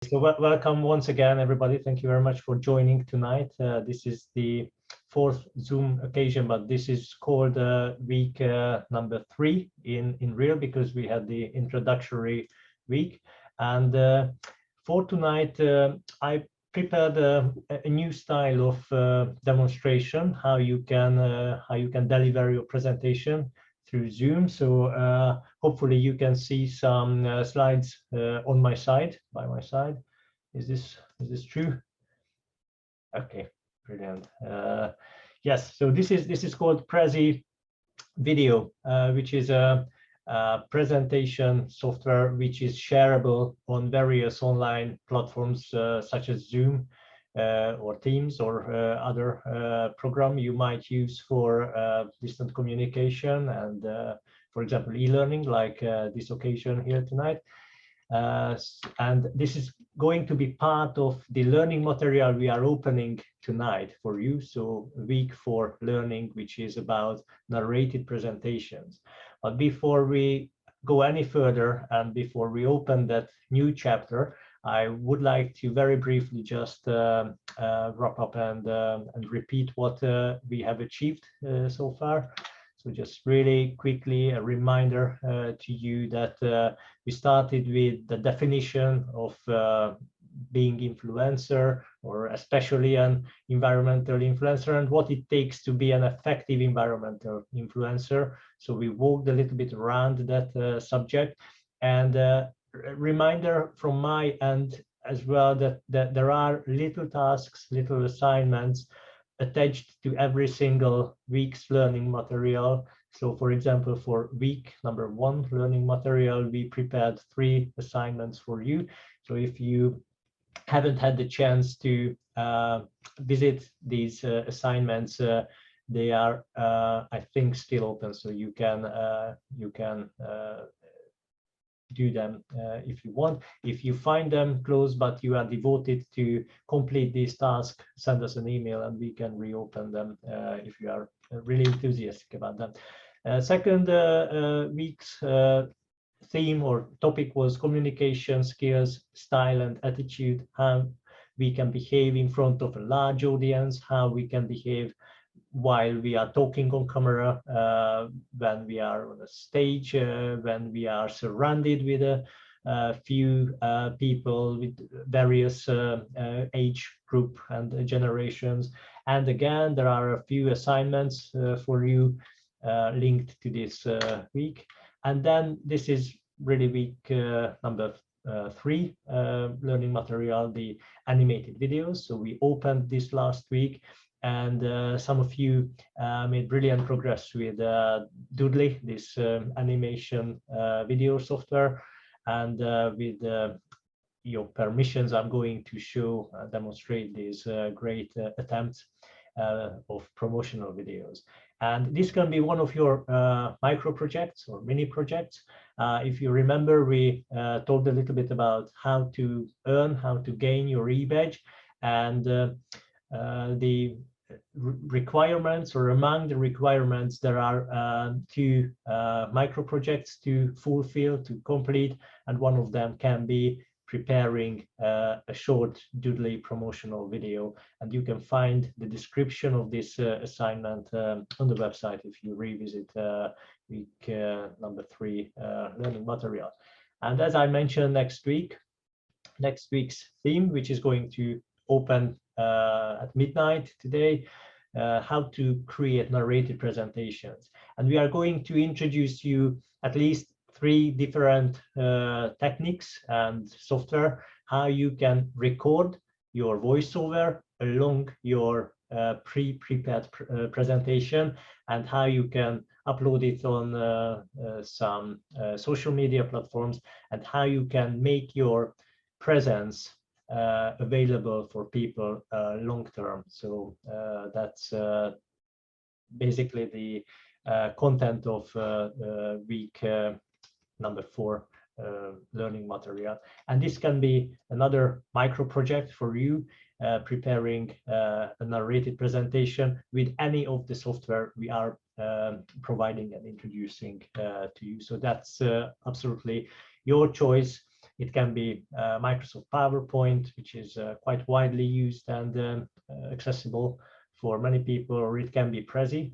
So welcome once again, everybody. Thank you very much for joining tonight. This is the fourth Zoom occasion, but this is called week number 3 in real because we had the introductory week. And for tonight, I prepared a new style of demonstration, how you can deliver your presentation through Zoom. So hopefully you can see some slides on my side, by my side. Is this true? Okay, brilliant. Yes, so this is called Prezi Video, which is a presentation software which is shareable on various online platforms such as Zoom or Teams or other program you might use for distant communication and, for example, e-learning like this occasion here tonight. And this is going to be part of the learning material we are opening tonight for you. So week 4 learning, which is about narrated presentations. But before we go any further and before we open that new chapter, I would like to very briefly just wrap up and repeat what we have achieved so far. So just really quickly a reminder to you that we started with the definition of being influencer, or especially an environmental influencer, and what it takes to be an effective environmental influencer. So we walked a little bit around that subject, and a reminder from my end as well that there are little tasks, little assignments attached to every single week's learning material. So for example, for week number 1 learning material, we prepared 3 assignments for you. So if you haven't had the chance to visit these assignments, they are, I think, still open. So you can do them if you want. If you find them closed but you are devoted to complete this task, send us an email and we can reopen them if you are really enthusiastic about them. Second week's theme or topic was communication skills, style and attitude, how we can behave in front of a large audience, how we can behave while we are talking on camera, when we are on a stage, when we are surrounded with a few people with various age group and generations. And again, there are a few assignments for you linked to this week. And then this is really week number 3 learning material, the animated videos. So we opened this last week, and some of you made brilliant progress with Doodly, this animation video software, and with your permissions, I'm going to show demonstrate these great attempts of promotional videos. And this can be one of your micro projects or mini projects. If you remember, we talked a little bit about how to earn, how to gain your e-badge, and the requirements, or among the requirements, there are 2 micro projects to fulfill, to complete, and one of them can be preparing a short Doodly promotional video. And you can find the description of this assignment on the website if you revisit week number 3 learning material. And as I mentioned, next week's theme, which is going to open at midnight today, how to create narrated presentations. And we are going to introduce you at least 3 different techniques and software, how you can record your voiceover along your pre-prepared presentation, and how you can upload it on some social media platforms, and how you can make your presence available for people long term. So that's basically the content of week number 4 learning material. And this can be another micro project for you, preparing a narrated presentation with any of the software we are providing and introducing to you. So that's absolutely your choice. It can be Microsoft PowerPoint, which is quite widely used and accessible for many people, or it can be Prezi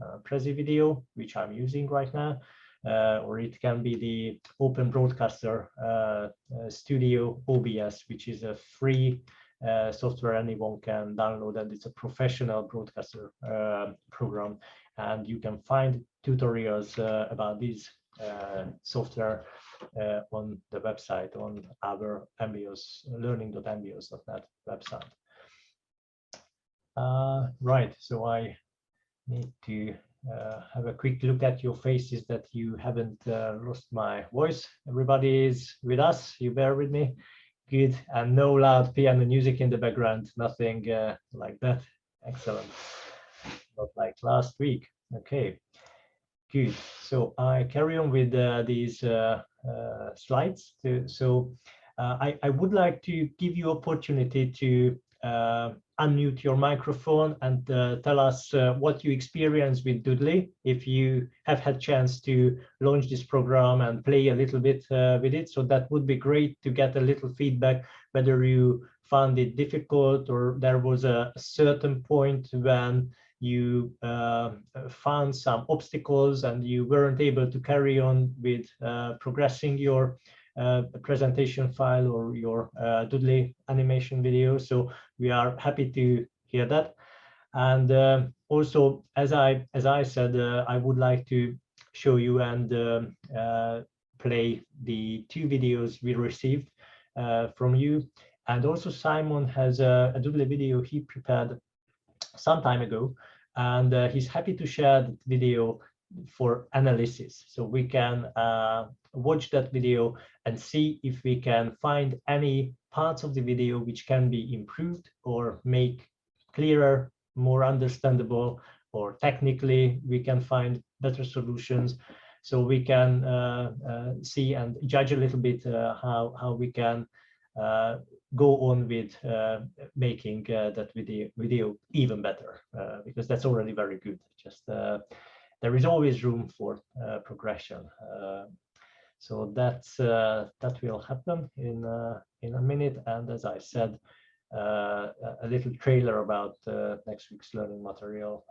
video, which I'm using right now, or it can be the Open Broadcaster Studio OBS, which is a free software anyone can download, and it's a professional broadcaster program. And you can find tutorials about these software on the website, on our MBOS, learning.mbos.net website. Right, so I need to have a quick look at your faces that you haven't lost my voice. Everybody is with us, you bear with me. Good, and no loud piano music in the background, nothing like that. Excellent, not like last week. Okay, good. So I carry on with these slides. I would like to give you opportunity to unmute your microphone and tell us what you experience with Doodly, if you have had chance to launch this program and play a little bit with it. So that would be great to get a little feedback, whether you found it difficult or there was a certain point when you found some obstacles and you weren't able to carry on with progressing your presentation file or your Doodly animation video. So we are happy to hear that. And also, as I said, I would like to show you and play the 2 videos we received from you. And also Simon has a Doodly video he prepared some time ago, and he's happy to share the video for analysis. So we can watch that video and see if we can find any parts of the video which can be improved or make clearer, more understandable, or technically we can find better solutions. So we can see and judge a little bit how we can go on with making that video even better, because that's already very good. Just there is always room for progression. So that will happen in a minute. And as I said, a little trailer about next week's learning material,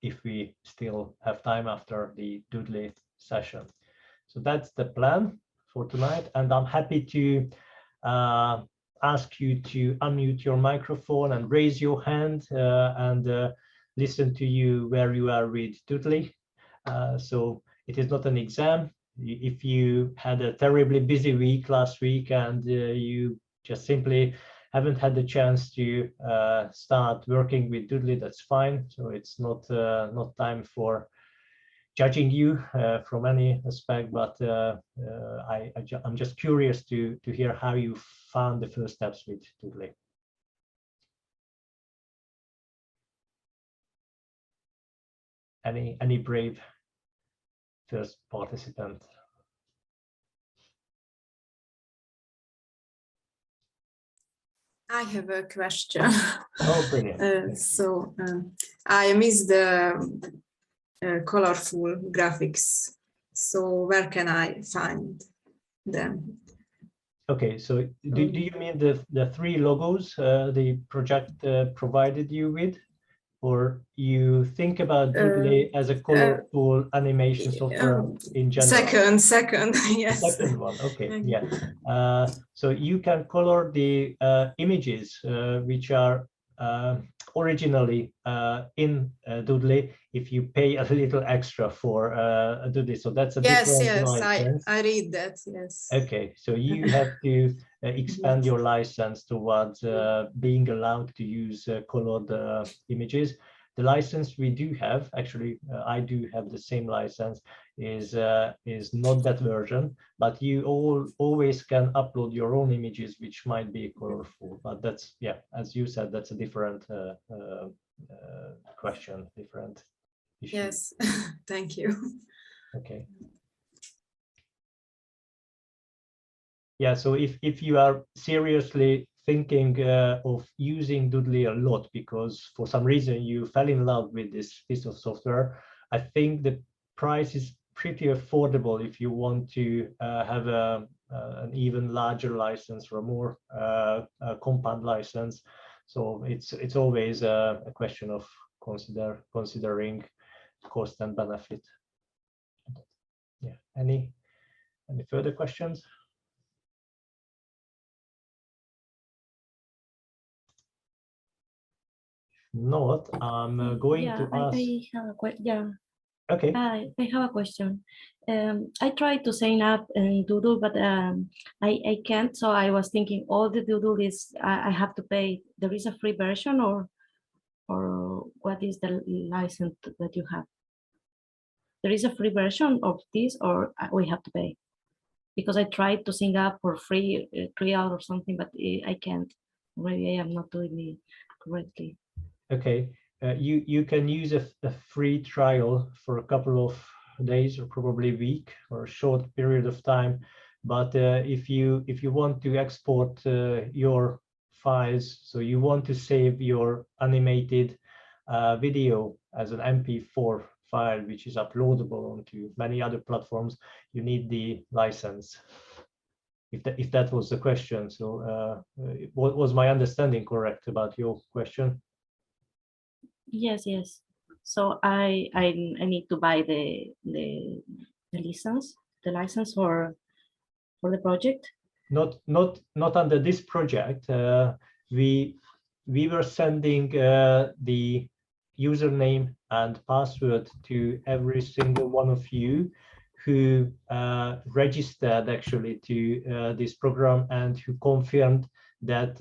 if we still have time after the Doodly session. So that's the plan for tonight, and I'm happy to ask you to unmute your microphone and raise your hand and listen to you where you are with Doodly. So it is not an exam. If you had a terribly busy week last week and you just simply haven't had the chance to start working with Doodly, that's fine. So it's not time for judging you from any aspect, but I'm just curious to hear how you found the first steps with Doodly. Any brave first participant? I have a question. Oh, brilliant. I miss the colorful graphics. So where can I find them? Okay, so do you mean the 3 logos the project provided you with? Or you think about Doodly as a colorful animation software in general? Second, yes. The second one, okay, yeah. So you can color the images which are originally in Doodly if you pay a little extra for Doodly. So that's a different license. I read that, yes. Okay, so you have to expand your license towards being allowed to use colored images. The license we do have, actually, I do have the same license, is not that version, but you always can upload your own images, which might be colorful. But that's, yeah, as you said, that's a different question, different issue. Yes, thank you. Okay. Yeah, so if you are seriously thinking of using Doodly a lot because for some reason you fell in love with this piece of software, I think the price is pretty affordable if you want to have a an even larger license or a more compound license. So it's always a question of considering cost and benefit. Yeah. Any further questions? Not, I'm going to ask. I have a question. Okay. I have a question. I tried to sign up in Doodle, but I can't. So I was thinking, all the Doodle is I have to pay. There is a free version, or what is the license that you have? There is a free version of this, or we have to pay? Because I tried to sign up for free trial or something, but I can't. Maybe I am not doing it correctly. Okay, you can use a free trial for a couple of days or probably a week or a short period of time. But if you want to export your files, so you want to save your animated video as an MP4 file, which is uploadable onto many other platforms, you need the license. If that was the question. So was my understanding correct about your question? Yes. So I need to buy the license for the project. Not under this project. We were sending the username and password to every single one of you who registered actually to this program and who confirmed that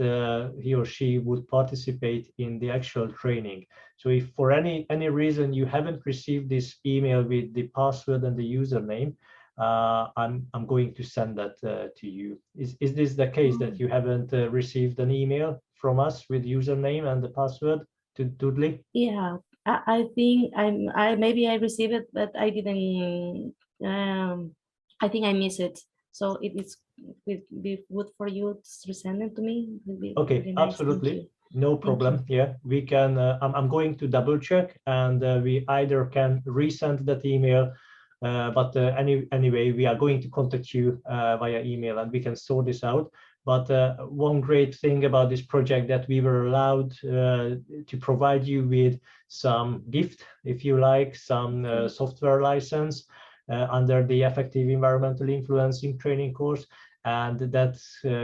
he or she would participate in the actual training. So if for any reason you haven't received this email with the password and the username, I'm going to send that to you. Is this the case that you haven't received an email from us with username and the password to Doodly? Yeah, I think I maybe I received it, but I didn't. I think I missed it. So it is be good for you to send it to me. Okay, really nice. Absolutely. No problem. Yeah, we can. I'm going to double check, and we either can resend that email, but anyway, we are going to contact you via email, and we can sort this out. But one great thing about this project that we were allowed to provide you with some gift, if you like, some software license under the Effective Environmental Influencing training course. And that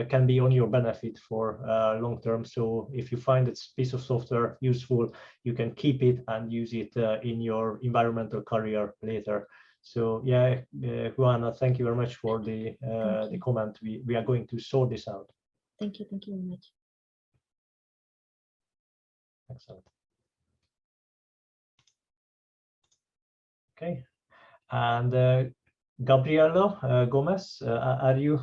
can be on your benefit for long term. So if you find this piece of software useful, you can keep it and use it in your environmental career later. So yeah, Juana, thank you very much for the comment. We are going to sort this out. Thank you very much. Excellent. Okay, and Gabriela Gomez, are you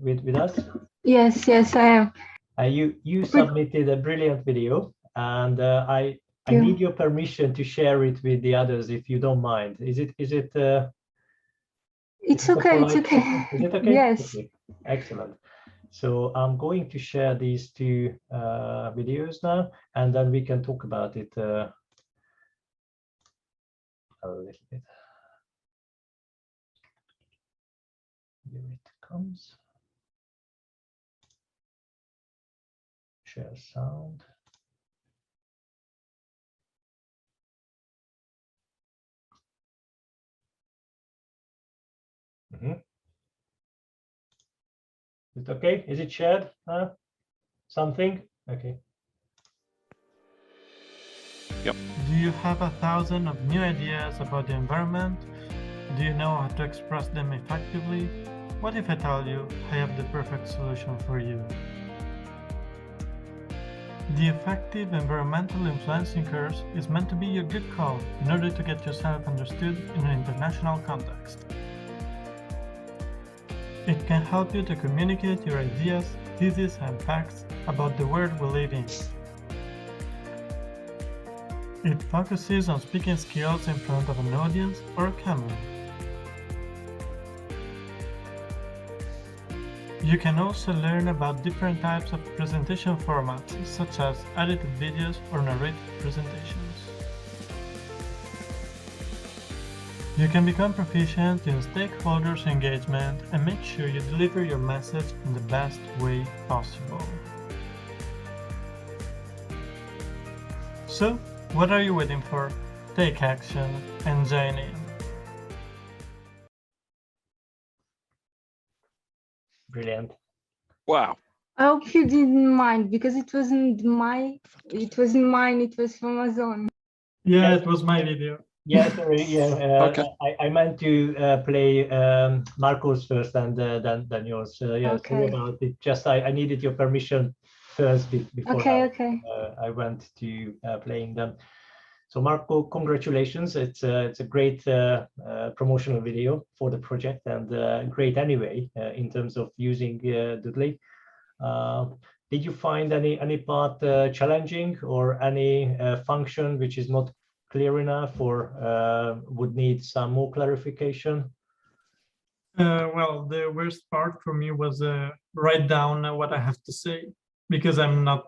with us? Yes, I am. You submitted a brilliant video, and I need your permission to share it with the others, if you don't mind. Is it? It's okay. It's okay. Is it okay? Yes. Okay. Excellent. So I'm going to share these two videos now, and then we can talk about it a little bit. Here it comes. Share sound. Is it okay? Is it shared? Something? Okay. Yep. Do you have 1,000 of new ideas about the environment? Do you know how to express them effectively? What if I tell you I have the perfect solution for you? The Effective Environmental Influencing course is meant to be your good call in order to get yourself understood in an international context. It can help you to communicate your ideas, theses, and facts about the world we live in. It focuses on speaking skills in front of an audience or a camera. You can also learn about different types of presentation formats, such as edited videos or narrated presentations. You can become proficient in stakeholders engagement and make sure you deliver your message in the best way possible. So, what are you waiting for? Take action and join in. Brilliant. Wow. I hope you didn't mind because it wasn't mine, it was from Amazon. Yeah, it was my video. Yeah, sorry. Yeah, Okay. I meant to play Marco's first and then yours. Yeah, sorry Okay. about it. Just I needed your permission first before Okay. I went to playing them. So Marco, congratulations! It's a great promotional video for the project and great anyway in terms of using Doodly. Did you find any part challenging or any function which is not clear enough or would need some more clarification? Well, the worst part for me was write down what I have to say because I'm not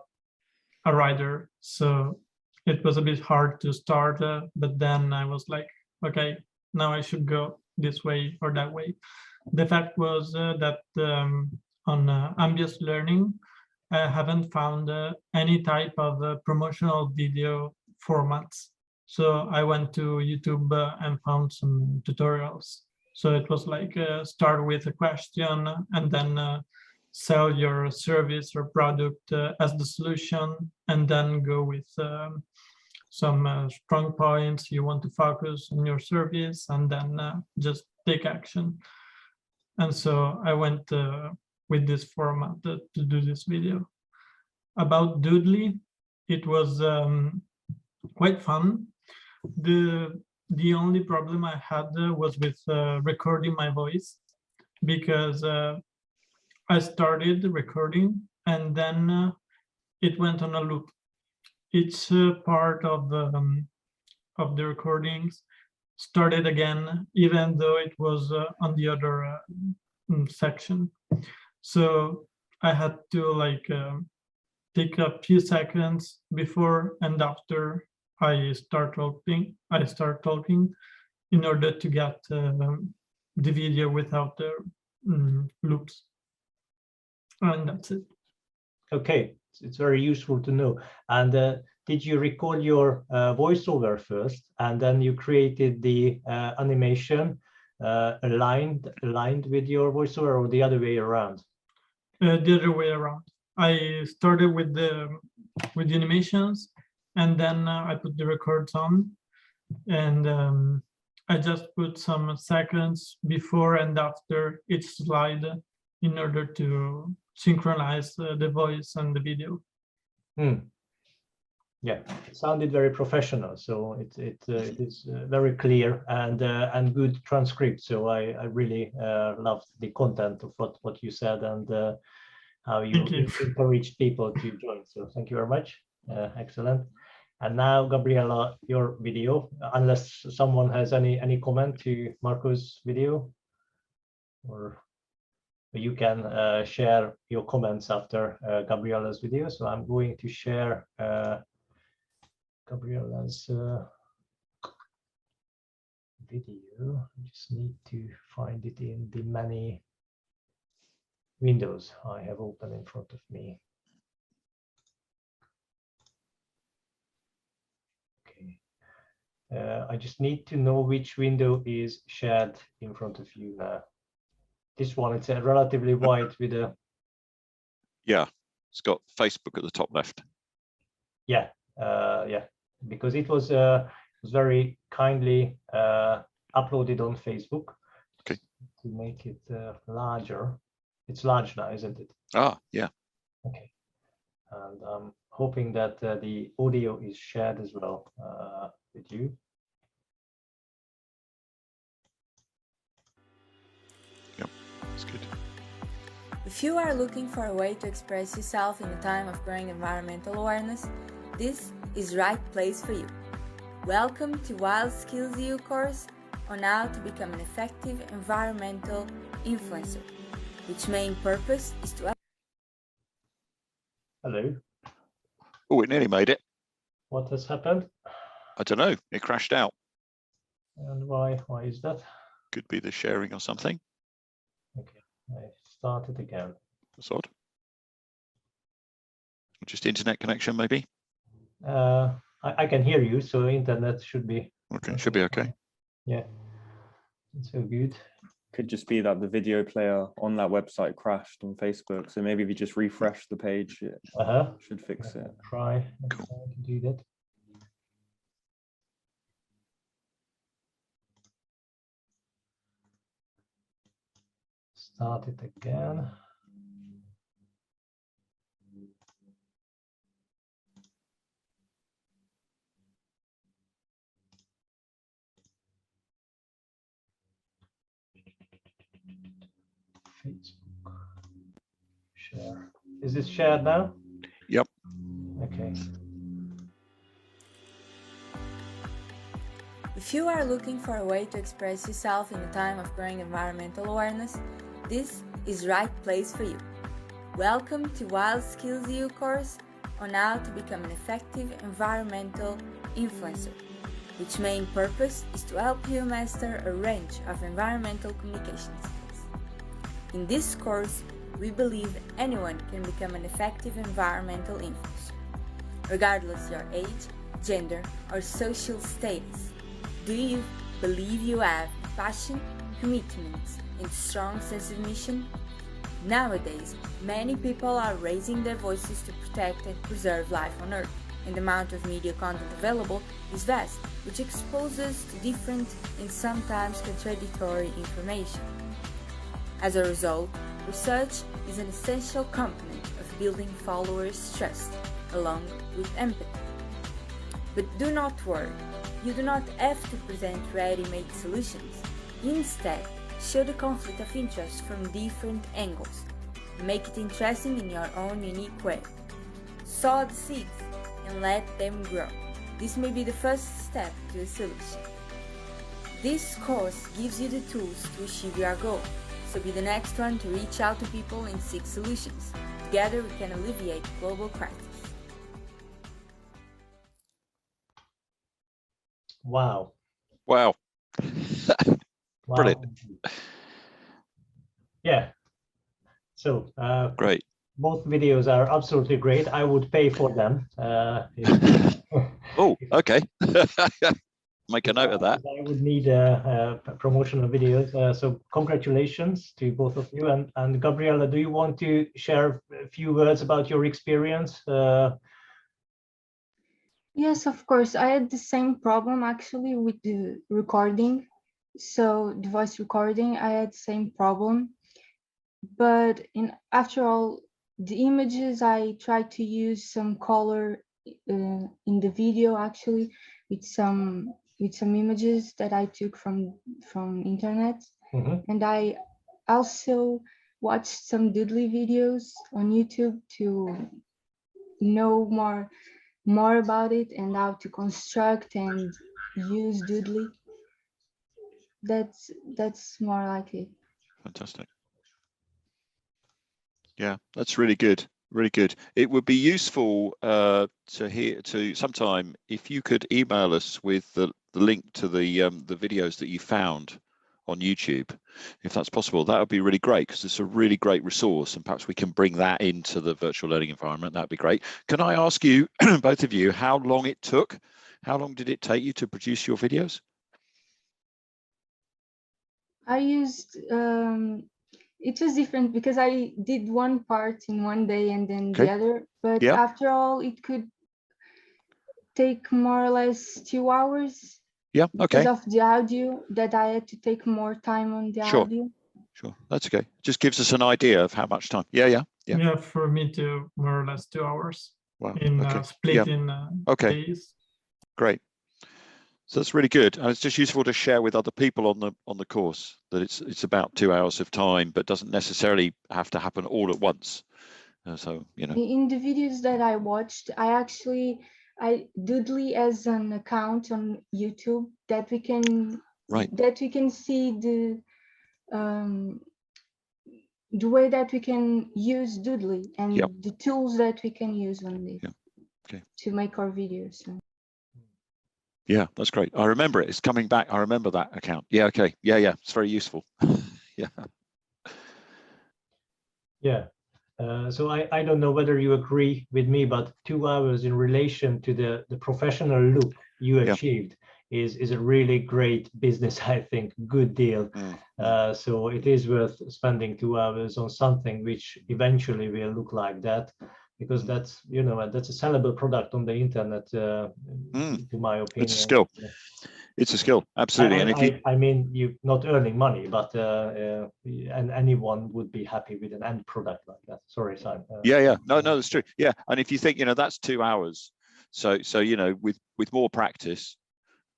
a writer. So it was a bit hard to start, but then I was like, okay, now I should go this way or that way. The fact was that on ambient learning, I haven't found any type of promotional video formats. So I went to YouTube and found some tutorials. So it was like start with a question and then sell your service or product as the solution, and then go with some strong points you want to focus on your service, and then just take action. And so I went with this format to do this video. About Doodly, it was quite fun. The only problem I had was with recording my voice, because I started recording and then it went on a loop. Each part of the recordings started again, even though it was on the other section. So I had to like take a few seconds before and after I start talking in order to get the video without the loops. And that's it. Okay, it's very useful to know. And did you record your voiceover first, and then you created the animation aligned with your voiceover, or the other way around? The other way around. I started with the animations, and then I put the records on, and I just put some seconds before and after each slide in order to synchronize the voice and the video. Yeah, it sounded very professional. So it is very clear and good transcript. So I really loved the content of what you said and how you encouraged people to join. So thank you very much. Excellent. And now, Gabriela, your video, unless someone has any comment to Marco's video, or you can share your comments after Gabriela's video. So I'm going to share Gabriela's video. I just need to find it in the many windows I have open in front of me. Okay. I just need to know which window is shared in front of you now. This one, it's a relatively wide with a... Yeah, it's got Facebook at the top left. Yeah, yeah, because it was very kindly uploaded on Facebook. Okay. To make it larger. It's large now, isn't it? Ah, yeah. Okay. And I'm hoping that the audio is shared as well with you. Yep, that's good. If you are looking for a way to express yourself in a time of growing environmental awareness, this is the right place for you. Welcome to Wild Skills EU course on how to become an effective environmental influencer, which main purpose is to... Hello. Oh, it nearly made it. What has happened? I don't know. It crashed out. And why is that? Could be the sharing or something. Okay, I started again. That's odd. Just internet connection, maybe. I can hear you, so internet should be Okay, should be okay. Yeah, so good. Could just be that the video player on that website crashed on Facebook. So maybe if you just refresh the page, it should fix it. Try Cool. to do that. Start it again. Facebook. Share. Is this shared now? Yep. Okay. If you are looking for a way to express yourself in a time of growing environmental awareness, this is the right place for you. Welcome to Wild Skills EU course on how to become an effective environmental influencer, which main purpose is to help you master a range of environmental communication skills. In this course, we believe anyone can become an effective environmental influencer, regardless your age, gender, or social status. Do you believe you have passion, commitment, and strong sense of mission? Nowadays, many people are raising their voices to protect and preserve life on Earth, and the amount of media content available is vast, which exposes to different and sometimes contradictory information. As a result, research is an essential component of building followers' trust, along with empathy. But do not worry, you do not have to present ready-made solutions. Instead, show the conflict of interest from different angles. Make it interesting in your own unique way. Sow the seeds and let them grow. This may be the first step to a solution. This course gives you the tools to achieve your goal, so be the next one to reach out to people and seek solutions. Together we can alleviate global crisis. Wow. Wow. Wow. Brilliant. Yeah. So Great. both videos are absolutely great. I would pay for them. Oh, okay. Make a note of that. I would need promotional videos. So congratulations to both of you. And Gabriella, do you want to share a few words about your experience? Yes, of course. I had the same problem actually with the recording. So the voice recording, I had the same problem. But after all, the images, I tried to use some color in the video actually with some images that I took from internet. And I also watched some doodly videos on YouTube to know more about it and how to construct and use doodly. That's more like it. Fantastic. Yeah, that's really good. Really good. It would be useful to sometime if you could email us with the link to the videos that you found on YouTube, if that's possible. That would be really great, because it's a really great resource, and perhaps we can bring that into the virtual learning environment. That'd be great. Can I ask you, both of you, how long it took? How long did it take you to produce your videos? I used it was different because I did one part in one day and then the other, but after all, it could take more or less 2 hours. Yeah, okay. Because of the audio, that I had to take more time on the audio. Sure, that's okay. Just gives us an idea of how much time. Yeah. Yeah, for me too, more or less 2 hours. Wow. In split in days. Great. So that's really good, and it's just useful to share with other people on the course that it's about 2 hours of time, but doesn't necessarily have to happen all at once. So in the videos that I watched, I Doodly as an account on YouTube that we can see the way that we can use Doodly and the tools that we can use on it to make our videos. Yeah, that's great. I remember it. It's coming back. I remember that account. Yeah, okay. Yeah, it's very useful. Yeah. Yeah. So I don't know whether you agree with me, but 2 hours in relation to the professional look you achieved is a really great business, I think. Good deal. So it is worth spending 2 hours on something which eventually will look like that, because that's, you know, that's a sellable product on the internet, to my opinion. It's a skill. It's a skill, absolutely. And if you, I mean, you're not earning money, but and anyone would be happy with an end product like that. Sorry, Simon. No, that's true. Yeah, and if you think, you know, that's 2 hours. So you know, with more practice,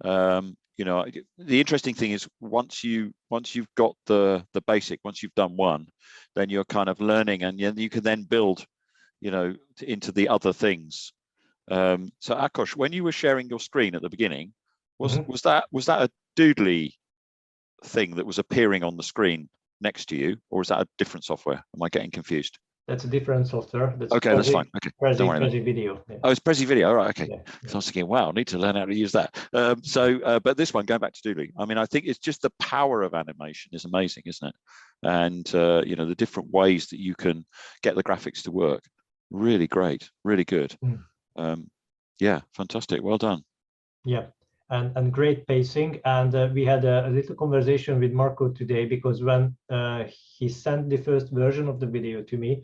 you know, the interesting thing is once you've got the basic, once you've done one, then you're kind of learning, and you can then build, you know, into the other things. So Akos, when you were sharing your screen at the beginning, was that a doodly thing that was appearing on the screen next to you, or is that a different software? Am I getting confused? That's a different software. That's okay, that's fine. Okay, Prezi Video. Yeah. Oh, it's Prezi Video. All right, okay. Yeah. So I was thinking, wow, I need to learn how to use that. But this one, going back to doodly, I mean, I think it's just the power of animation is amazing, isn't it? And you know, the different ways that you can get the graphics to work. Really great, really good. Yeah, fantastic. Well done. Yeah. And great pacing. And we had a little conversation with Marco today, because when he sent the first version of the video to me,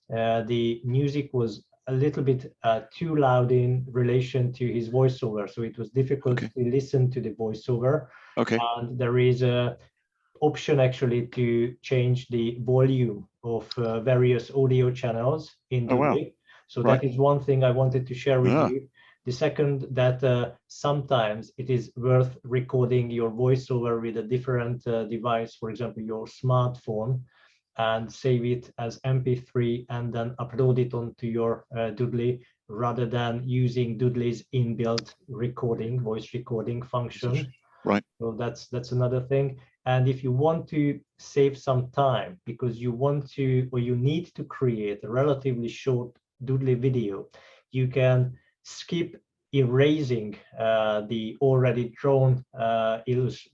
the music was a little bit too loud in relation to his voiceover. So it was difficult to listen to the voiceover. And there is a option actually to change the volume of various audio channels in Doodly. So that is one thing I wanted to share with you. The second, that sometimes it is worth recording your voiceover with a different device, for example, your smartphone, and save it as MP3 and then upload it onto your Doodly, rather than using Doodly's inbuilt recording, voice recording function. Right. So that's another thing. And if you want to save some time, because you want to, or you need to create a relatively short Doodly video, you can skip erasing the already drawn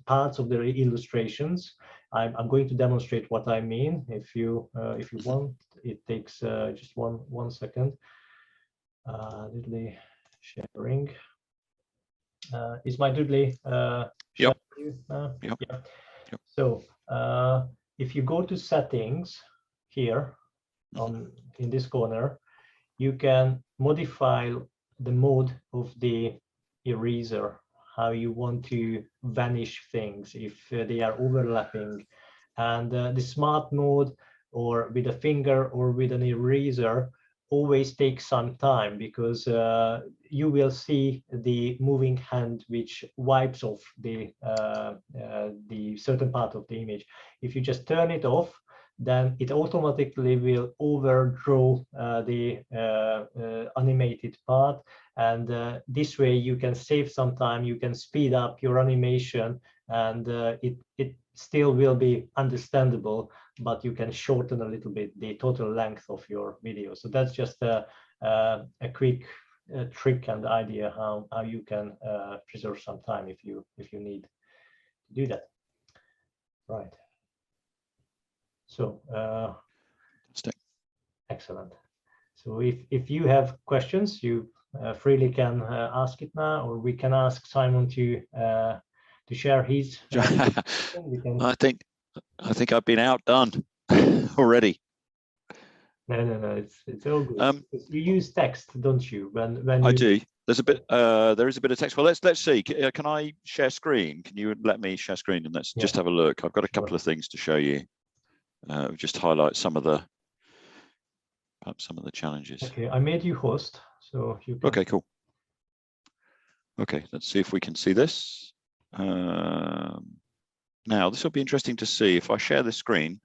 parts of the illustrations. I'm going to demonstrate what I mean. If you want, it takes just one second. Doodly sharing. Is my Doodly Yep. Yeah. So if you go to settings here in this corner, you can modify the mode of the eraser, how you want to vanish things if they are overlapping. And the smart mode, or with a finger or with an eraser, always takes some time, because you will see the moving hand which wipes off the certain part of the image. If you just turn it off, then it automatically will overdraw the animated part, and this way you can save some time, you can speed up your animation, and it still will be understandable, but you can shorten a little bit the total length of your video. So that's just a quick trick and idea how you can preserve some time if you need to do that. Right. So excellent. So if you have questions, you freely can ask it now, or we can ask Simon to share his. I think I've been outdone already. No, it's all good. You use text, don't you? When you... I do. There's a bit. There is a bit of text. Well, let's see. Can I share screen? Can you let me share screen, and let's just have a look? I've got a couple of things to show you. Just highlight some of the challenges. Okay, I made you host, so you can... Okay, cool. Okay, let's see if we can see this. Now, this will be interesting to see if I share the screen.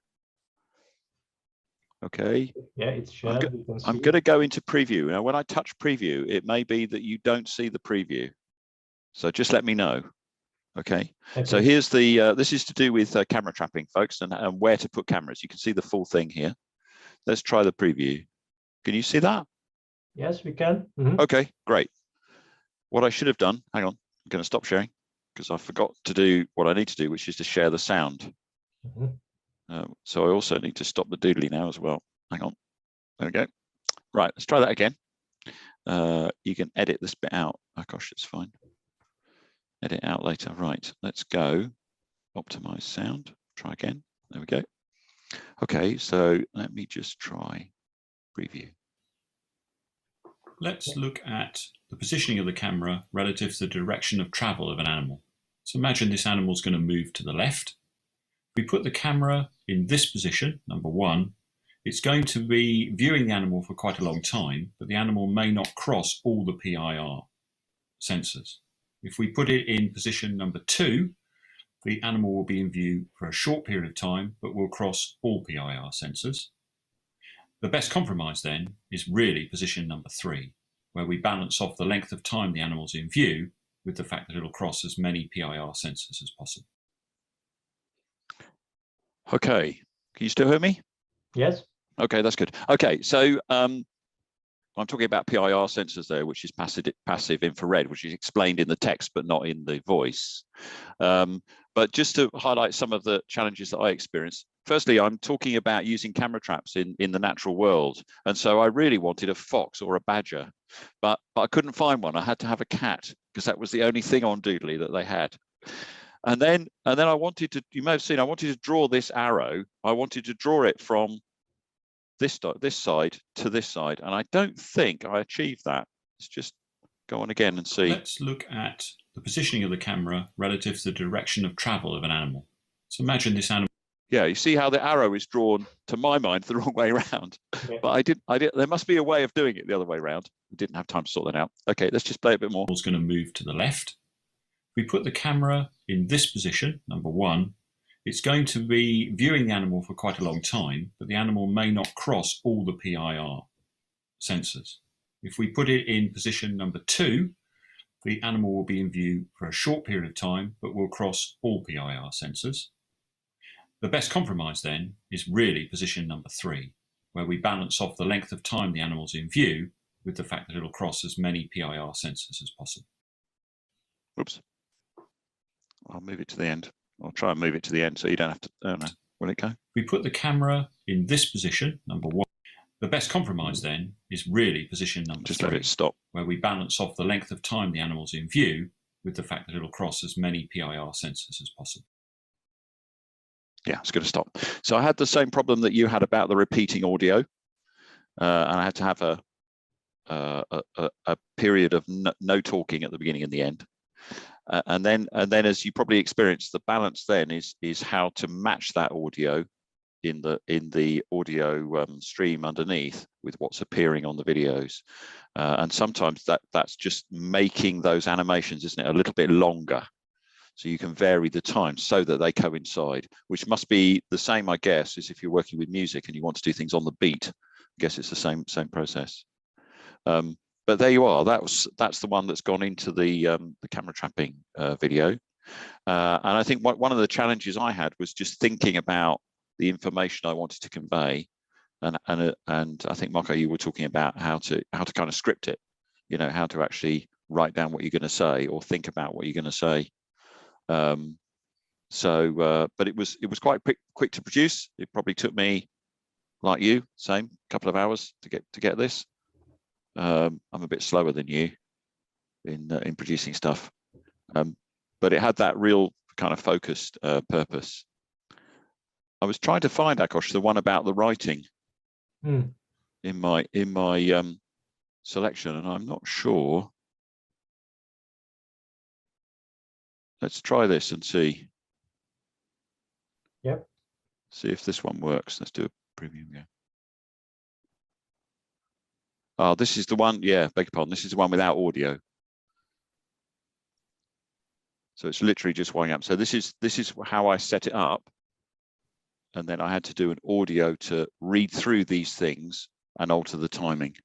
Okay. Yeah, it's shared. I'm going to go into preview. Now, when I touch preview, it may be that you don't see the preview. So just let me know. Okay. So here's the, this is to do with camera trapping, folks, and where to put cameras. You can see the full thing here. Let's try the preview. Can you see that? Yes, we can. Okay, great. What I should have done, hang on, going to stop sharing because I forgot to do what I need to do, which is to share the sound. So I also need to stop the doodly now as well. Hang on. There we go. Right, let's try that again. You can edit this bit out. Oh gosh, it's fine. Edit out later. Right, let's go. Optimize sound. Try again. There we go. Okay, so let me just try preview. Let's look at the positioning of the camera relative to the direction of travel of an animal. So imagine this animal is going to move to the left. If we put the camera in this position, number 1, it's going to be viewing the animal for quite a long time, but the animal may not cross all the PIR sensors. If we put it in position number 2, the animal will be in view for a short period of time, but will cross all PIR sensors. The best compromise then is really position number 3, where we balance off the length of time the animal's in view with the fact that it'll cross as many PIR sensors as possible. Okay, can you still hear me? Yes. Okay, that's good. Okay, so I'm talking about PIR sensors there, which is passive infrared, which is explained in the text but not in the voice. But just to highlight some of the challenges that I experienced, firstly, I'm talking about using camera traps in the natural world. And so I really wanted a fox or a badger, but I couldn't find one. I had to have a cat because that was the only thing on Doodly that they had. And then I wanted to, you may have seen, I wanted to draw this arrow. I wanted to draw it from this side to this side. And I don't think I achieved that. Let's just go on again and see. Let's look at the positioning of the camera relative to the direction of travel of an animal. So imagine this animal. Yeah, you see how the arrow is drawn, to my mind, the wrong way around. Yeah. But I did, there must be a way of doing it the other way around. We didn't have time to sort that out. Okay, let's just play a bit more. It's going to move to the left. We put the camera in this position, number 1, it's going to be viewing the animal for quite a long time, but the animal may not cross all the PIR sensors. If we put it in position number 2, the animal will be in view for a short period of time, but will cross all PIR sensors. The best compromise then is really position number 3, where we balance off the length of time the animal's in view with the fact that it'll cross as many PIR sensors as possible. Oops. I'll move it to the end. I'll try and move it to the end so you don't have to, I don't know, will it go? We put the camera in this position, number 1. The best compromise then is really position number 3. Just let it stop. Where we balance off the length of time the animal's in view with the fact that it'll cross as many PIR sensors as possible. Yeah, it's going to stop. So I had the same problem that you had about the repeating audio. And I had to have a period of no talking at the beginning and the end. And then, as you probably experienced, the balance then is how to match that audio in the audio stream underneath with what's appearing on the videos. And sometimes that's just making those animations, isn't it, a little bit longer. So you can vary the time so that they coincide, which must be the same, I guess, as if you're working with music and you want to do things on the beat. I guess it's the same process. But there you are. That's the one that's gone into the camera trapping video. And I think one of the challenges I had was just thinking about the information I wanted to convey. And I think, Marco, you were talking about how to kind of script it, you know, how to actually write down what you're going to say or think about what you're going to say. But it was quite quick to produce. It probably took me, like you, same couple of hours to get this. I'm a bit slower than you in producing stuff, but it had that real kind of focused purpose. I was trying to find, Akos, the one about the writing in my selection, and I'm not sure. Let's try this and see. Yep. See if this one works. Let's do a preview again. Oh, this is the one. Yeah, beg your pardon. This is the one without audio. So it's literally just winding up. So this is how I set it up. And then I had to do an audio to read through these things and alter the timing.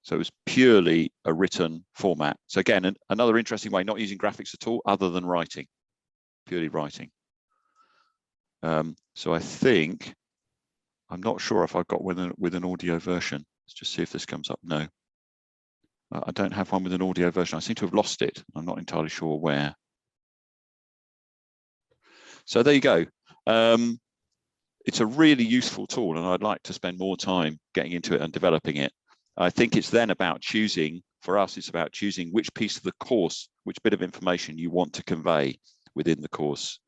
So it was purely a written format. So again, another interesting way, not using graphics at all, other than writing, purely writing. So I think, I'm not sure if I've got with an audio version. Let's just see if this comes up. No. I don't have one with an audio version. I seem to have lost it. I'm not entirely sure where. So there you go. It's a really useful tool, and I'd like to spend more time getting into it and developing it. I think it's then about choosing, for us, it's about choosing which piece of the course, which bit of information you want to convey within the course,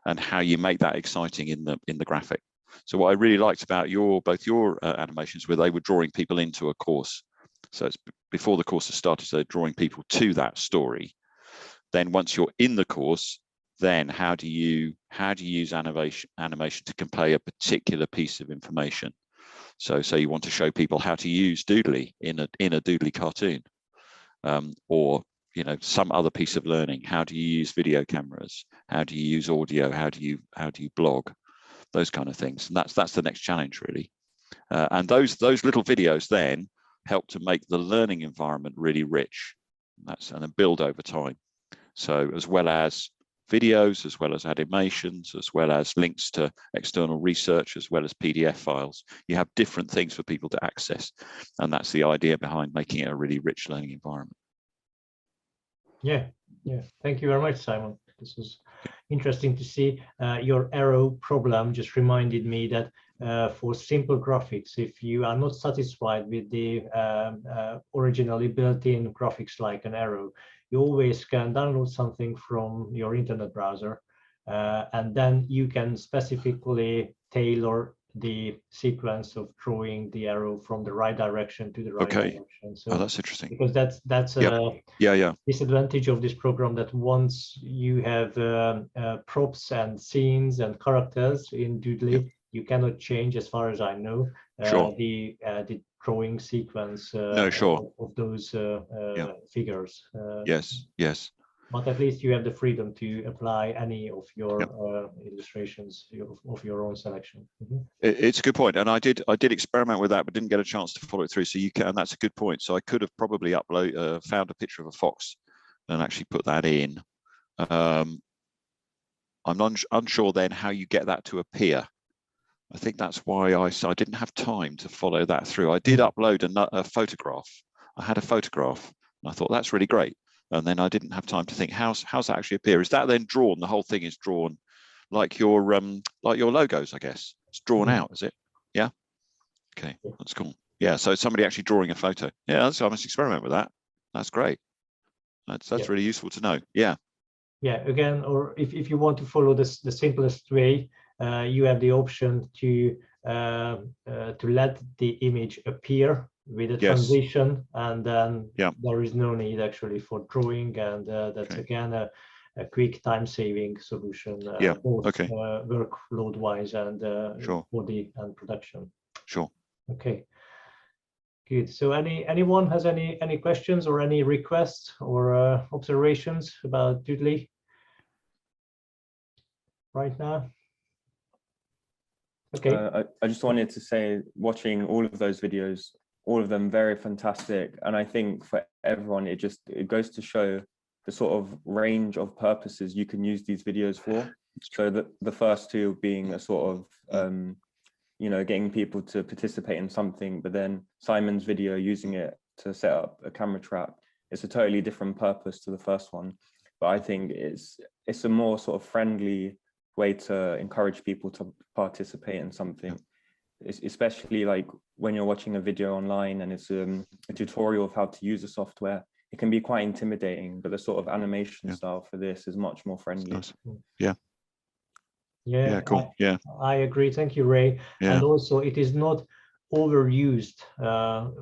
and how you make that exciting in the graphic. So what I really liked about both your animations were they were drawing people into a course. So it's before the course has started, so they're drawing people to that story. Then once you're in the course, then how do you use animation to convey a particular piece of information? So say you want to show people how to use Doodly in a Doodly cartoon, or some other piece of learning. How do you use video cameras? How do you use audio? How do you blog? Those kind of things. And that's the next challenge, really. And those little videos then help to make the learning environment really rich. And then build over time. So as well as videos, as well as animations, as well as links to external research, as well as PDF files, you have different things for people to access. And that's the idea behind making it a really rich learning environment. Yeah. Thank you very much, Simon. This was interesting to see. Your arrow problem just reminded me that for simple graphics, if you are not satisfied with the originally built-in graphics like an arrow, you always can download something from your internet browser, and then you can specifically tailor the sequence of drawing the arrow from the right direction to the right direction. So that's interesting, because that's a disadvantage of this program, that once you have props and scenes and characters in Doodly, you cannot change, as far as I know, the drawing sequence of those figures. Yes. But at least you have the freedom to apply any of your illustrations of your own selection. It's a good point, and I did experiment with that, but didn't get a chance to follow it through. So you can, and that's a good point. So I could have probably found a picture of a fox and actually put that in. I'm unsure then how you get that to appear. I think that's why I didn't have time to follow that through. I did upload a photograph. I had a photograph, and I thought that's really great. And then I didn't have time to think, how's that actually appear? Is that then drawn? The whole thing is drawn like your logos, I guess. It's drawn out, is it? Yeah. Okay, that's cool. Yeah. So somebody actually drawing a photo. Yeah. So I must experiment with that. That's great. That's really useful to know. Yeah. Yeah. Again, or if you want to follow the simplest way, you have the option to let the image appear with a transition, and then there is no need actually for drawing, and that's again a quick time-saving solution, both workload wise and body and production. Okay, good. So anyone has any questions or any requests or observations about Doodly right now? Okay. I just wanted to say, watching all of those videos, all of them very fantastic, and I think for everyone it goes to show the sort of range of purposes you can use these videos for. So the first two being a sort of getting people to participate in something, but then Simon's video using it to set up a camera trap, it's a totally different purpose to the first one, but I think it's a more sort of friendly way to encourage people to participate in something. Especially like when you're watching a video online and it's a tutorial of how to use the software, it can be quite intimidating, but the sort of animation style for this is much more friendly. Cool. I agree. Thank you, Ray. And also it is not overused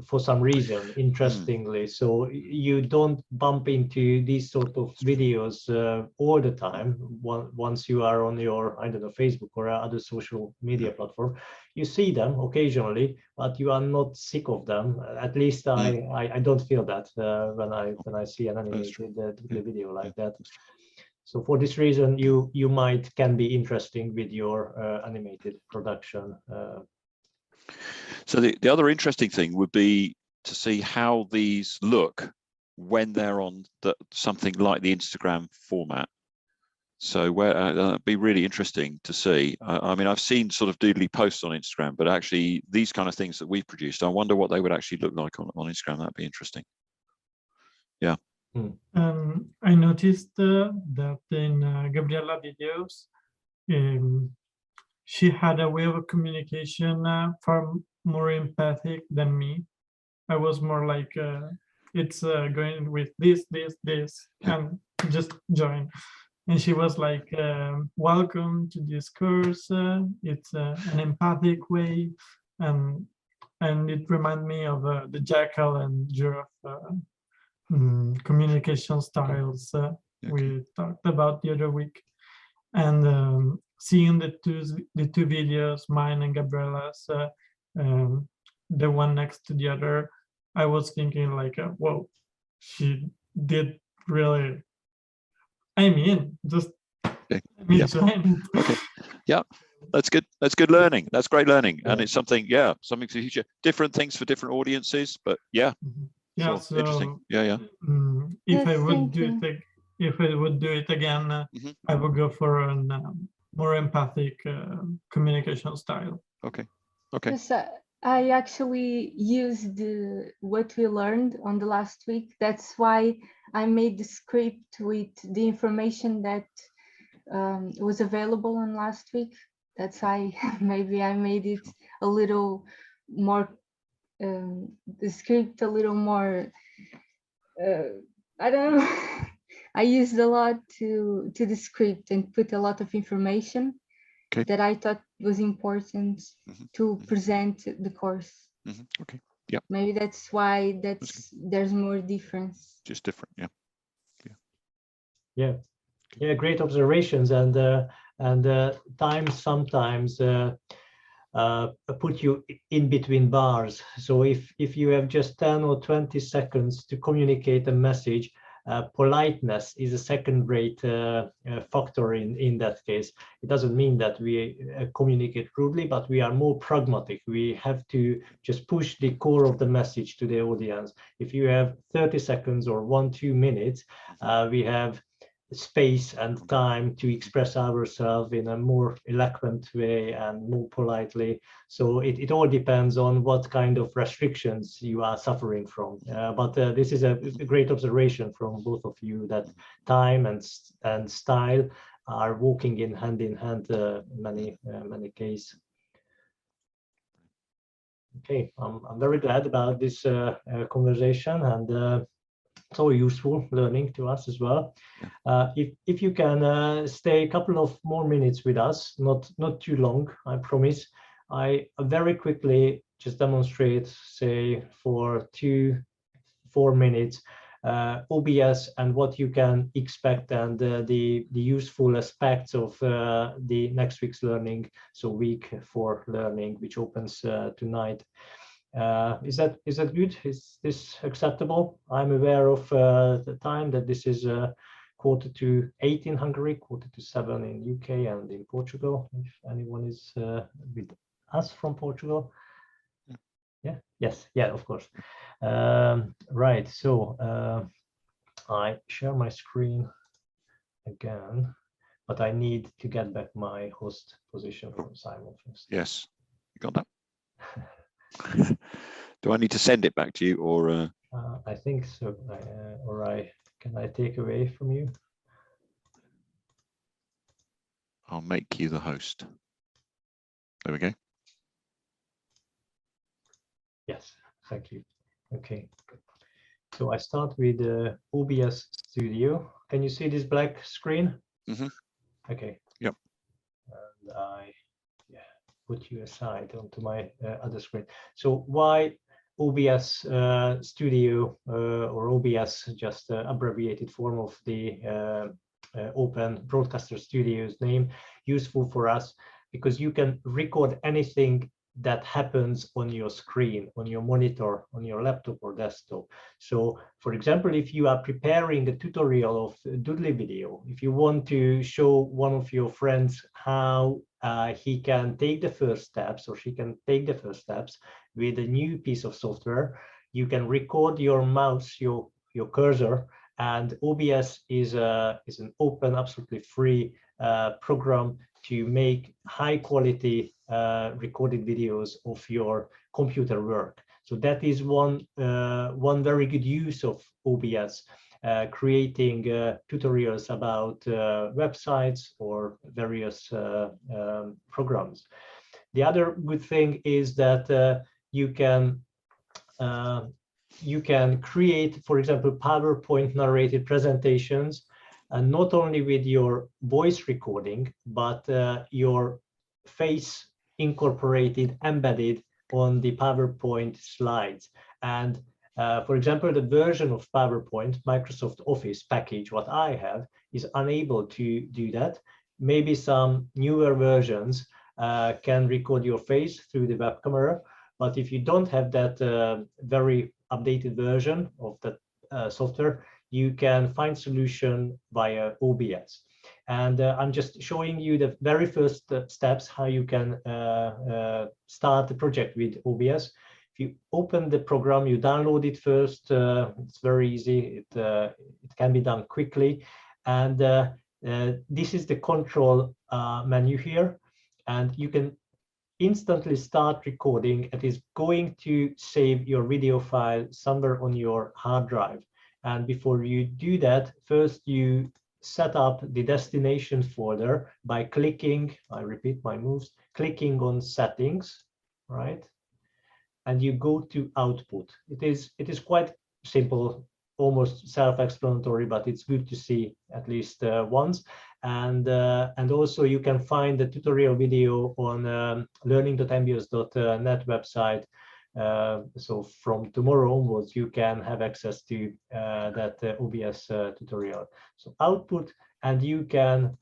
for some reason, interestingly. So you don't bump into these sort of videos all the time. Once you are on your, I don't know, Facebook or other social media platform, you see them occasionally, but you are not sick of them. At least I don't feel that when I see an animated video like that. So for this reason, you can be interesting with your animated production. So the other interesting thing would be to see how these look when they're on something like the Instagram format. So it'd be really interesting to see. I mean, I've seen sort of Doodly posts on Instagram, but actually these kind of things that we've produced, I wonder what they would actually look like on Instagram. That'd be interesting. Yeah. I noticed that in Gabriela videos, she had a way of communication far more empathic than me. I was more like, it's going with this, and just join. And she was like, welcome to this course. It's an empathic way. And it reminded me of the Jackal and Giraffe communication styles we talked about the other week. And seeing the two videos, mine and Gabriela's, the one next to the other, I was thinking like, whoa, she did really. I mean, just join. Okay. Yeah. That's good. That's good learning. That's great learning, and it's something to teach different things for different audiences. But yeah, so interesting. If I would do it again, I would go for a more empathic communication style. Okay. Yes, I actually used what we learned on the last week. That's why I made the script with the information that was available on last week. That's why maybe I made it a little more, the script a little more, I don't know. I used a lot to the script and put a lot of information that I thought was important to present the course. Okay. Yeah. Maybe that's why there's more difference. Just different. Yeah. Great observations, and time sometimes put you in between bars. So if you have just 10 or 20 seconds to communicate a message, politeness is a second-rate factor in that case. It doesn't mean that we communicate rudely, but we are more pragmatic. We have to just push the core of the message to the audience. If you have 30 seconds or 1-2 minutes, we have space and time to express ourselves in a more eloquent way and more politely. So it all depends on what kind of restrictions you are suffering from. But this is a great observation from both of you, that time and style are walking in hand in many cases. Okay, I'm very glad about this conversation, and so useful learning to us as well. If you can stay a couple of more minutes with us, not too long, I promise. I very quickly just demonstrate, say, for 2-4 minutes, OBS and what you can expect, and the useful aspects of the next week's learning, so week 4 learning, which opens tonight. Is that good? Is this acceptable? I'm aware of the time that this is 6:45 in Hungary, 6:45 in UK and in Portugal. If anyone is with us from Portugal, yeah, of course. Right. So I share my screen again, but I need to get back my host position from Simon first. Yes, you got that. Do I need to send it back to you, or? I think so. Can I take away from you? I'll make you the host. There we go. Yes, thank you. Okay. So I start with OBS Studio. Can you see this black screen? Okay. Yep. And I put you aside onto my other screen. So why OBS Studio, or OBS, just abbreviated form of the Open Broadcaster Studio's name, useful for us because you can record anything that happens on your screen, on your monitor, on your laptop or desktop. So, for example, if you are preparing a tutorial of Doodly video, if you want to show one of your friends how he can take the first steps, or she can take the first steps with a new piece of software, you can record your mouse, your cursor, and OBS is an open, absolutely free program to make high quality recorded videos of your computer work. So that is one very good use of OBS, creating tutorials about websites or various programs. The other good thing is that you can create, for example, PowerPoint narrated presentations, and not only with your voice recording, but your face incorporated, embedded on the PowerPoint slides. And for example, the version of PowerPoint, Microsoft Office package, what I have, is unable to do that. Maybe some newer versions can record your face through the web camera, but if you don't have that very updated version of the software, you can find solution via OBS. And I'm just showing you the very first steps how you can start the project with OBS. If you open the program, you download it first. It's very easy. It can be done quickly. And this is the control menu here. And you can instantly start recording. It is going to save your video file somewhere on your hard drive. And before you do that, first you set up the destination folder by clicking, I repeat my moves, clicking on settings, right? And you go to output. It is quite simple, almost self-explanatory, but it's good to see at least once. And also you can find the tutorial video on learning.mbs.net website. So from tomorrow onwards, you can have access to that OBS tutorial. So output, and you can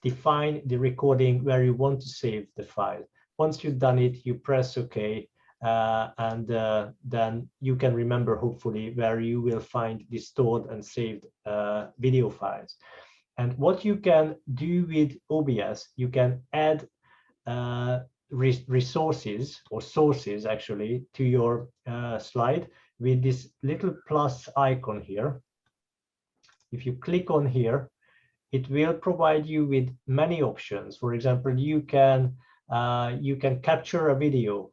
define the recording where you want to save the file. Once you've done it, you press OK, and then you can remember, hopefully, where you will find the stored and saved video files. And what you can do with OBS, you can add resources or sources actually to your slide with this little plus icon here. If you click on here, it will provide you with many options. For example, you can capture a video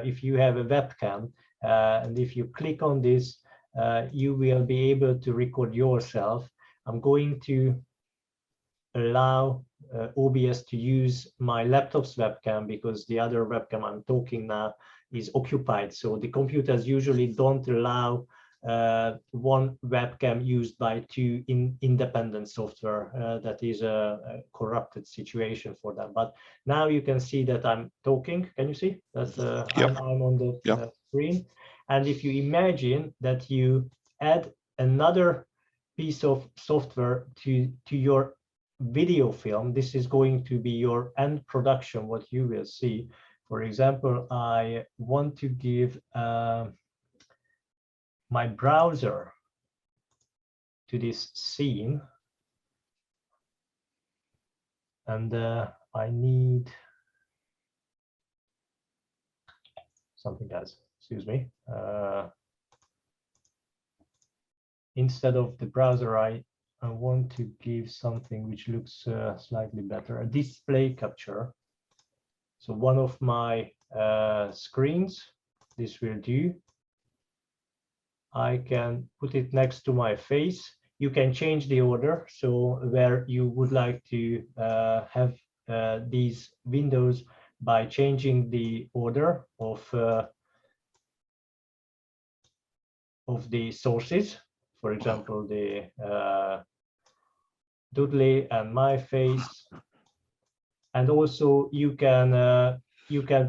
if you have a webcam, and if you click on this, you will be able to record yourself. I'm going to allow OBS to use my laptop's webcam because the other webcam I'm talking now is occupied. So the computers usually don't allow one webcam used by two independent software. That is a corrupted situation for them. But now you can see that I'm talking. Can you see? That's Yep. I'm on the Yep. screen. And if you imagine that you add another piece of software to your video film, this is going to be your end production, what you will see. For example, I want to give my browser to this scene, and I need something else, excuse me. Instead of the browser, I want to give something which looks slightly better, a display capture. So one of my screens, this will do. I can put it next to my face. You can change the order, so where you would like to have these windows by changing the order of the sources. For example, the Dudley and my face, and also you can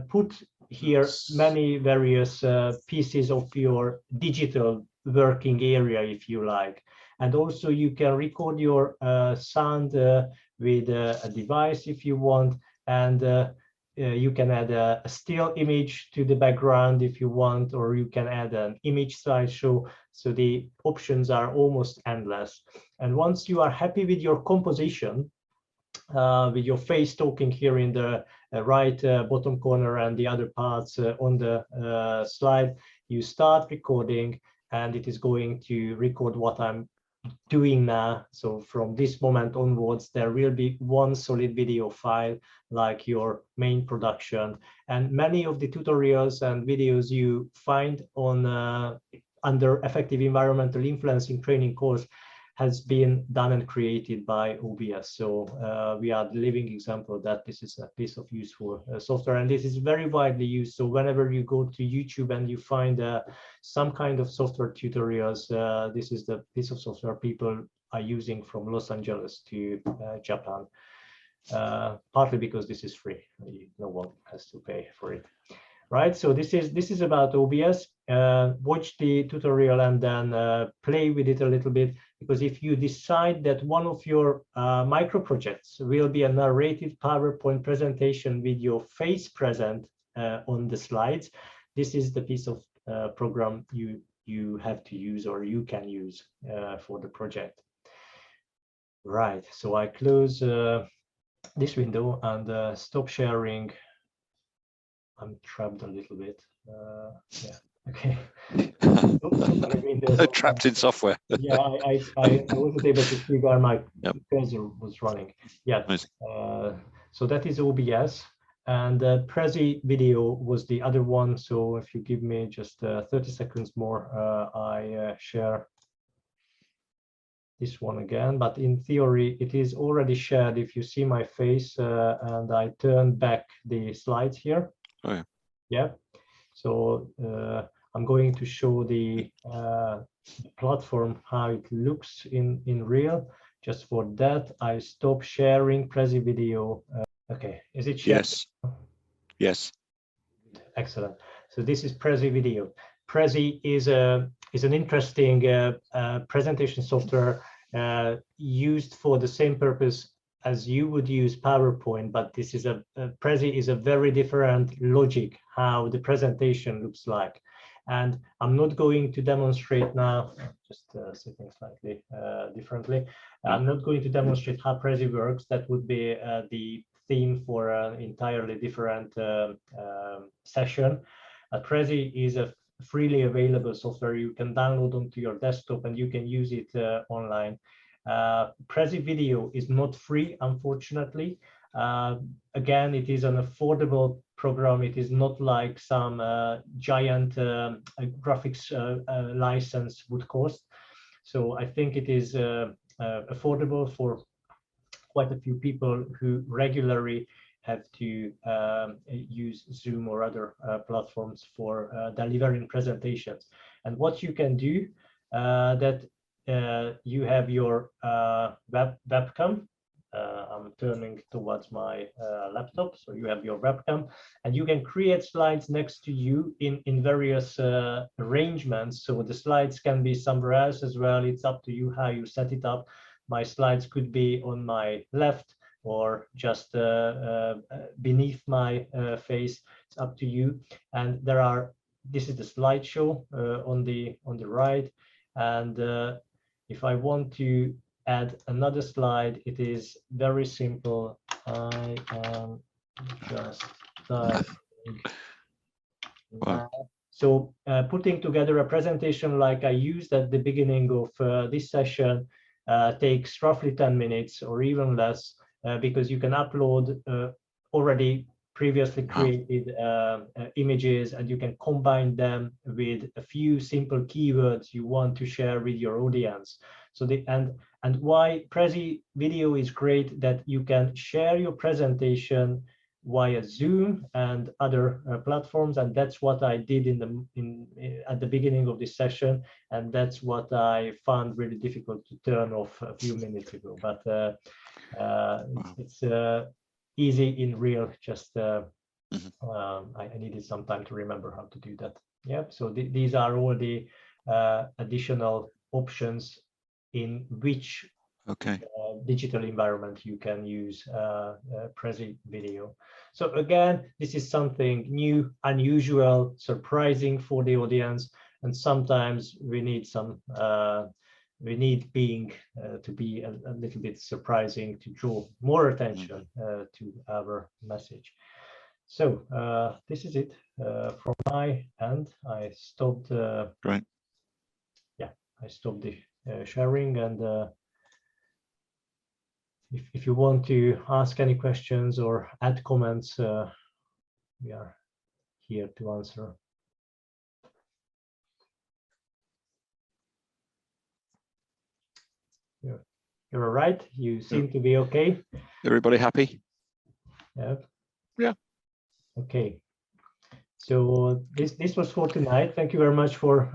put here many various pieces of your digital working area, if you like. And also you can record your sound with a device if you want, and you can add a still image to the background if you want, or you can add an image slideshow. So the options are almost endless. And once you are happy with your composition, with your face talking here in the right bottom corner and the other parts on the slide, you start recording, and it is going to record what I'm doing now. So from this moment onwards, there will be one solid video file like your main production, and many of the tutorials and videos you find on under effective environmental influencing training course has been done and created by OBS. So we are the living example that this is a piece of useful software, and this is very widely used. So whenever you go to YouTube and you find some kind of software tutorials, this is the piece of software people are using from Los Angeles to Japan, partly because this is free. No one has to pay for it. Right, so this is about OBS. Watch the tutorial and then play with it a little bit, because if you decide that one of your micro projects will be a narrative PowerPoint presentation with your face present on the slides, this is the piece of program you have to use or you can use for the project. Right, so I close this window and stop sharing. I'm trapped a little bit. Yeah. Okay. Trapped in software. Yeah, I wasn't able to see where my cursor was running. Yeah. So that is OBS, and Prezi video was the other one. So if you give me just 30 seconds more, I share this one again. But in theory, it is already shared. If you see my face and I turn back the slides here. Oh, yeah. Yeah, so I'm going to show the platform how it looks in real. Just for that, I stop sharing Prezi video. Okay, is it shared? Yes. Yes. Excellent. So this is Prezi video. Prezi is an interesting presentation software used for the same purpose as you would use PowerPoint, but this is Prezi is a very different logic how the presentation looks like. And I'm not going to demonstrate now, just sitting slightly differently. I'm not going to demonstrate how Prezi works. That would be the theme for an entirely different session. Prezi is a freely available software you can download onto your desktop and you can use it online. Prezi video is not free, unfortunately. Again, it is an affordable program. It is not like some giant graphics license would cost. So I think it is affordable for quite a few people who regularly have to use Zoom or other platforms for delivering presentations. And what you can do that you have your webcam. I'm turning towards my laptop, so you have your webcam, and you can create slides next to you in various arrangements. So the slides can be somewhere else as well. It's up to you how you set it up. My slides could be on my left or just beneath my face. It's up to you. And there are. This is the slideshow on the right, and if I want to add another slide, it is very simple. I am just typing. Wow. So putting together a presentation like I used at the beginning of this session takes roughly 10 minutes or even less, because you can upload already previously created images, and you can combine them with a few simple keywords you want to share with your audience. So and why Prezi video is great, that you can share your presentation via Zoom and other platforms, and that's what I did at the beginning of this session, and that's what I found really difficult to turn off a few minutes ago. But it's easy in real. Just I needed some time to remember how to do that. Yep. So these are all the additional options in which digital environment you can use Prezi video. So again, this is something new, unusual, surprising for the audience, and sometimes we need some we need being to be a little bit surprising to draw more attention to our message. So this is it from my end. I stopped. Great. Yeah, I stopped the sharing, and if you want to ask any questions or add comments, we are here to answer. You're all right. You seem to be okay. Everybody happy? Yeah. Yeah. Okay. So this was for tonight. Thank you very much for